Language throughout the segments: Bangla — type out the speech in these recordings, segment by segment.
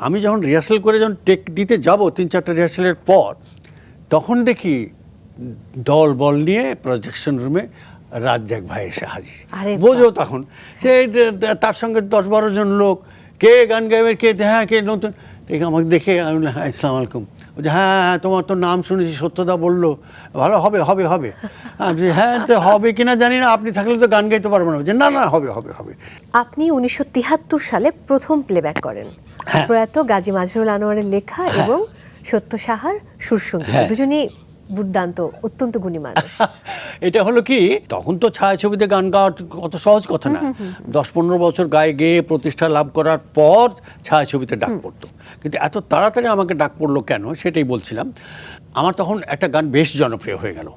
আমি যখন রিহার্সাল করে যখন টেক দিতে যাব 3-4টা রিহার্সালের পর, তখন দেখি দল বল নিয়ে প্রজেকশন রুমে রাজ্জাক ভাই এসে হাজির। বোঝো তখন সে তার সঙ্গে 10-12 জন লোক, কে গান গাইবে, কে হ্যাঁ কে নতুন, দেখে আমাকে দেখে আমি বললাম হ্যাঁ আসসালামু আলাইকুম। বলছে হ্যাঁ তোমার তো নাম শুনেছি, সত্যদা বললো ভালো হবে হবে হবে। হ্যাঁ হবে কিনা জানি না, আপনি থাকলে তো গান গাইতে পারবেন না। যে না না হবে হবে হবে। আপনি 1973 সালে প্রথম প্লেব্যাক করেন প্রয়াত গাজী মাজহারুল আনোয়ারের লেখা এবং সত্য সাহার সুরসঙ্গীত। দুজনেই দুর্দান্ত, অত্যন্ত গুণী মানুষ। এটা হলো কি, তখন তো ছায়াছবিতে গান গাওয়া অত সহজ কথা না। 10-15 বছর গায়ে গেয়ে প্রতিষ্ঠা লাভ করার পর ছায়াছবিতে ডাক পড়তো, কিন্তু এত তাড়াতাড়ি আমাকে ডাক পড়লো কেন সেটাই বলছিলাম। আমার তখন একটা গান বেশ জনপ্রিয় হয়ে গেল,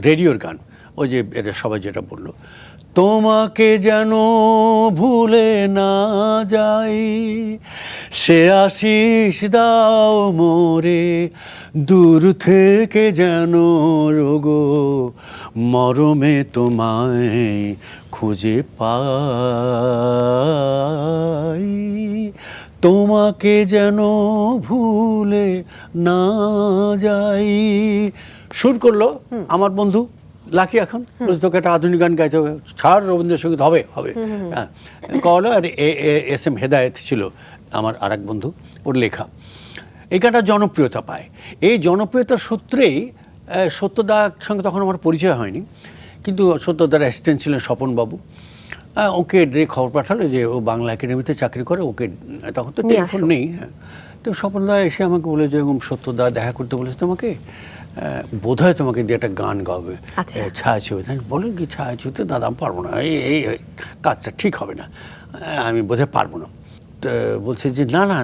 রেডিওর গান, ওই যে এটা সবাই যেটা বললো, তোমাকে যেন ভুলে না যাই, সে আশিস দাও মোরে, দূর থেকে যেন রোগো মরমে তোমায় খুঁজে পাই, তোমাকে যেন ভুলে না যাই। সুর করলো আমার বন্ধু লাকি। এখন তোকে একটা আধুনিক গান গাইতে হবে, ছাড় রবীন্দ্রসঙ্গীত, হবে হবে। হ্যাঁ কল। আর এস.এম. হেদায়েত ছিল আমার আর এক বন্ধু, ওর লেখা। এই গানটা জনপ্রিয়তা পায়। এই জনপ্রিয়তার সূত্রেই সত্যদার সঙ্গে তখন আমার পরিচয় হয়নি, কিন্তু সত্যদার অ্যাসিস্ট্যান্ট ছিলেন স্বপনবাবু। ওকে দিয়ে খবর পাঠালো যে ও বাংলা একাডেমিতে চাকরি করে, ওকে তখন তো টেলিফোন নেই। হ্যাঁ, তো স্বপনদা এসে আমাকে বলে যে এরকম সত্যদা দেখা করতে বলেছে তোমাকে, বোধ হয় তোমাকে দিয়ে একটা গান গাবে ছায়াছবিতে। বলেন কি ছায়াছবিতে? দাদা আমি পারবো না, এই কাজটা ঠিক হবে না, আমি বোধহয় পারবো না। তো বলছে যে না না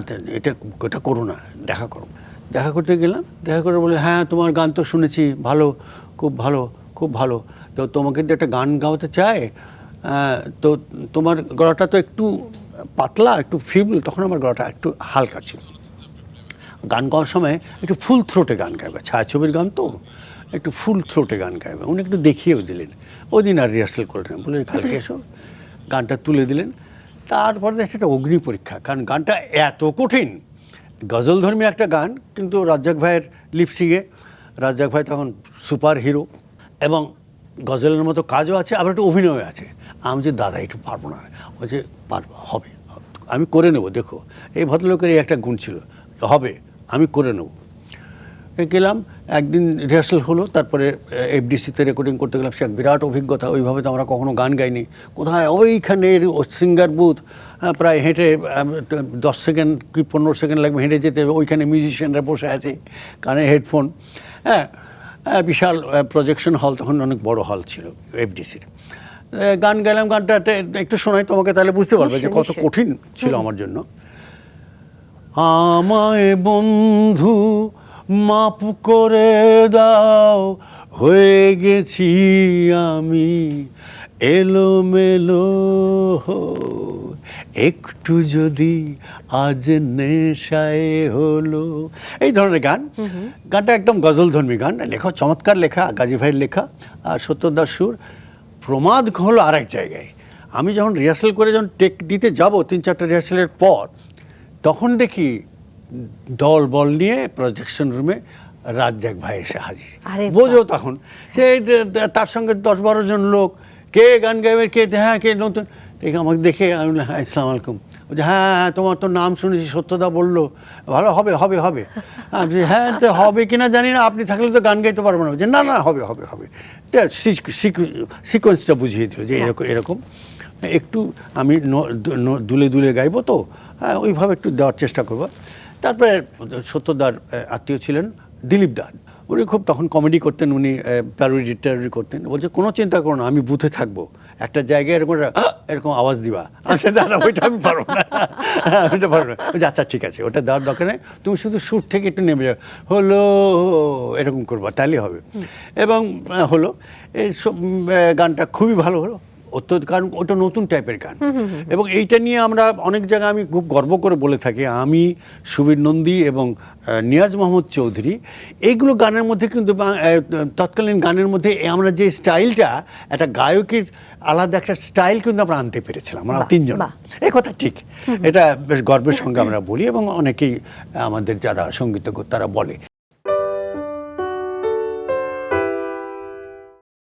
এটা করো না, দেখা করো। দেখা করতে গেলাম, দেখা করে বলে হ্যাঁ তোমার গান তো শুনেছি, ভালো, খুব ভালো, খুব ভালো, তো তোমাকে দিয়ে একটা গান গাওয়াতে চায়। তো তোমার গলাটা তো একটু পাতলা, একটু ফিবল, তখন আমার গলাটা একটু হালকা ছিল। গান গাওয়ার সময় একটু ফুল থ্রোটে গান গাইবে, ছায়াছবির গান তো একটু ফুল থ্রোটে গান গাইবে। উনি একটু দেখিয়েও দিলেন, ওই দিন আর রিহার্সাল করলেন, বলে কালকে এসো। গানটা তুলে দিলেন। তারপরে একটা অগ্নি পরীক্ষা, কারণ গানটা এত কঠিন, গজলধর্মী একটা গান, কিন্তু রাজ্জাক ভাইয়ের লিপসিংয়ে, রাজ্জাক ভাই তখন সুপার হিরো এবং গজলের মতো কাজও আছে, আবার একটু অভিনয় আছে। আমি যে দাদা একটু পারবো না, ও যে পারবো, হবে, আমি করে নেবো, দেখো এই ভদ্রলোকের এই একটা গুণ ছিল, হবে আমি করে নেব। গেলাম, একদিন রিহার্সাল হলো, তারপরে এফডিসিতে রেকর্ডিং করতে গেলাম। সে এক বিরাট অভিজ্ঞতা, ওইভাবে তো আমরা কখনো গান গাইনি। কোথায় ওইখানের সিঙ্গার বুথ, প্রায় হেঁটে 10 সেকেন্ড কি 15 সেকেন্ড লাগবে হেঁটে যেতে, ওইখানে মিউজিশিয়ানরা বসে আছে, কানে হেডফোন। হ্যাঁ, বিশাল প্রজেকশন হল, তখন অনেক বড় হল ছিল এফডিসির। গান গাইলাম, গানটা একটু শোনাই তোমাকে, তাহলে বুঝতে পারবে যে কত কঠিন ছিল আমার জন্য। আমায় বন্ধু মাপ করে দাও, হয়ে গেছি আমি এলোমেলো, একটু যদি আজ নেশায় হলো, এই ধরনের গান। গানটা একদম গজলধর্মী গান, লেখা চমৎকার, লেখা গাজী ভাইয়ের লেখা, আর সত্যদার সুর। প্রমাদ হলো আর এক জায়গায়। আমি যখন রিহার্সাল করে যখন টেক দিতে যাব 3-4টা রিহার্সালের পর, তখন দেখি দল বল নিয়ে প্রজেকশন রুমে রাজ্জাক ভাই এসে হাজির। বোঝো তখন সে তার সঙ্গে 10-12 জন লোক, কে গান গাইবে, কে হ্যাঁ কে নতুন, দেখে আমাকে দেখে আমি বললাম হ্যাঁ আসসালামু আলাইকুম। বলছে হ্যাঁ তোমার তো নাম শুনেছি, সত্যদা বললো ভালো হবে হবে হবে। হ্যাঁ হবে কিনা জানি না, আপনি থাকলে তো গান গাইতে পারবো না। যে না না হবে হবে হবে। সিকোয়েন্সটা বুঝিয়ে দিল যে এরকম এরকম একটু আমি দুলে দুলে গাইবো, তো হ্যাঁ ওইভাবে একটু দেওয়ার চেষ্টা করবো। তারপরে সত্যদার আত্মীয় ছিলেন দিলীপ দা, উনি খুব তখন কমেডি করতেন, উনি প্যারোডি ট্যারোডি করতেন। বলছে কোনো চিন্তা করো না, আমি বুথে থাকবো, একটা জায়গায় এরকম এরকম আওয়াজ দিবা। আচ্ছা দাদা ওইটা আমি পারবো না, ওইটা পারবো না। বলছে আচ্ছা ঠিক আছে, ওটা দেওয়ার দরকার নেই, তুমি শুধু সুর থেকে একটু নেমে যাও, হলো এরকম করবা, তাহলেই হবে। এবং হলো এই গানটা খুবই ভালো হলো, কারণ ওটা নতুন টাইপের গান। এবং এইটা নিয়ে আমরা অনেক জায়গায় আমি খুব গর্ব করে বলে থাকি, আমি, সুবীর নন্দী এবং নিয়াজ মোহাম্মদ চৌধুরী, এইগুলো গানের মধ্যে কিন্তু তৎকালীন গানের মধ্যে আমরা যে স্টাইলটা, একটা গায়কের আলাদা একটা স্টাইল কিন্তু আমরা আনতে পেরেছিলাম আমরা বাহ, তিনজন। বাহ। এই কথা ঠিক, এটা বেশ গর্বের সঙ্গে আমরা বলি এবং অনেকেই আমাদের যারা সঙ্গীতজ্ঞ তারা বলে।